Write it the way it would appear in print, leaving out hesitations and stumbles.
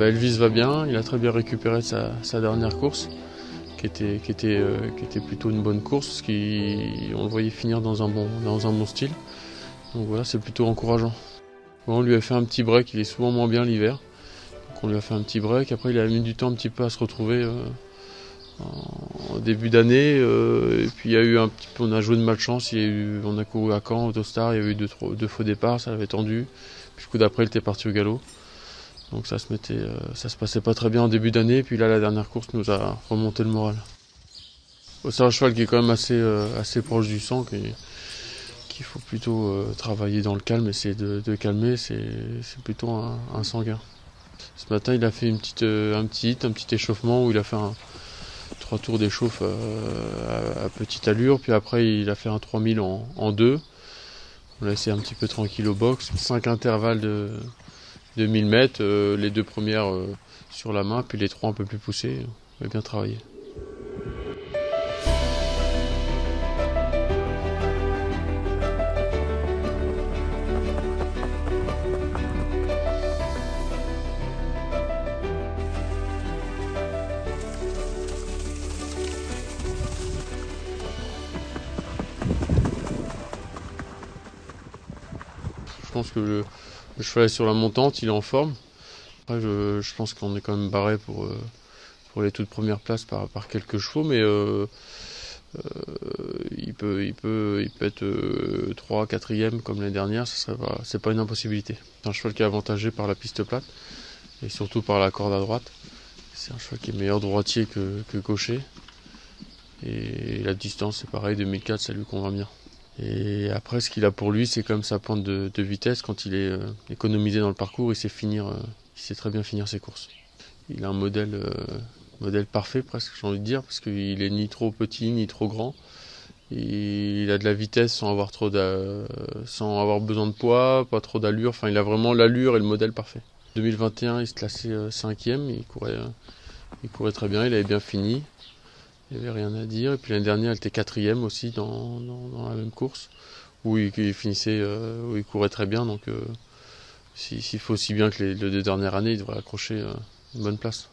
Elvis va bien, il a très bien récupéré sa dernière course, qui était plutôt une bonne course, parce qu'on le voyait finir dans un bon style. Donc voilà, c'est plutôt encourageant. Bon, on lui a fait un petit break, il est souvent moins bien l'hiver. Donc on lui a fait un petit break, après il a mis du temps un petit peu à se retrouver en début d'année. Et puis il y a eu on a joué de malchance, on a couru à Caen, Autostar, il y a eu deux faux départs, ça avait tendu. Puis le coup d'après il était parti au galop. Donc ça se passait pas très bien en début d'année, puis là la dernière course nous a remonté le moral. C'est un cheval qui est quand même assez proche du sang, qu'il faut plutôt travailler dans le calme, essayer de calmer, c'est plutôt un sanguin. Ce matin il a fait un petit échauffement où il a fait 3 tours d'échauffe à petite allure, puis après il a fait un 3000 en 2. On l'a laissé un petit peu tranquille au box, 5 intervalles de 1000 mètres, les 2 premières sur la main, puis les 3 un peu plus poussées. On a bien travaillé. Je pense que le cheval est sur la montante, il est en forme. Après, je pense qu'on est quand même barré pour les toutes premières places par quelques chevaux, mais il peut être 3, 4e comme l'année dernière, c'est pas une impossibilité. C'est un cheval qui est avantagé par la piste plate et surtout par la corde à droite. C'est un cheval qui est meilleur droitier que gaucher. Et la distance, c'est pareil, 2004, ça lui convient bien. Et après, ce qu'il a pour lui, c'est comme sa pointe de vitesse. Quand il est économisé dans le parcours, il sait très bien finir ses courses. Il a un modèle parfait presque, j'ai envie de dire, parce qu'il est ni trop petit ni trop grand. Et il a de la vitesse sans avoir besoin de poids, pas trop d'allure. Enfin, il a vraiment l'allure et le modèle parfait. 2021, il se classait 5e, il courait très bien, il avait bien fini. Il n'y avait rien à dire. Et puis l'année dernière, il était 4e aussi dans la même course, où il courait très bien. Donc s'il faut aussi bien que les 2 dernières années, il devrait accrocher une bonne place.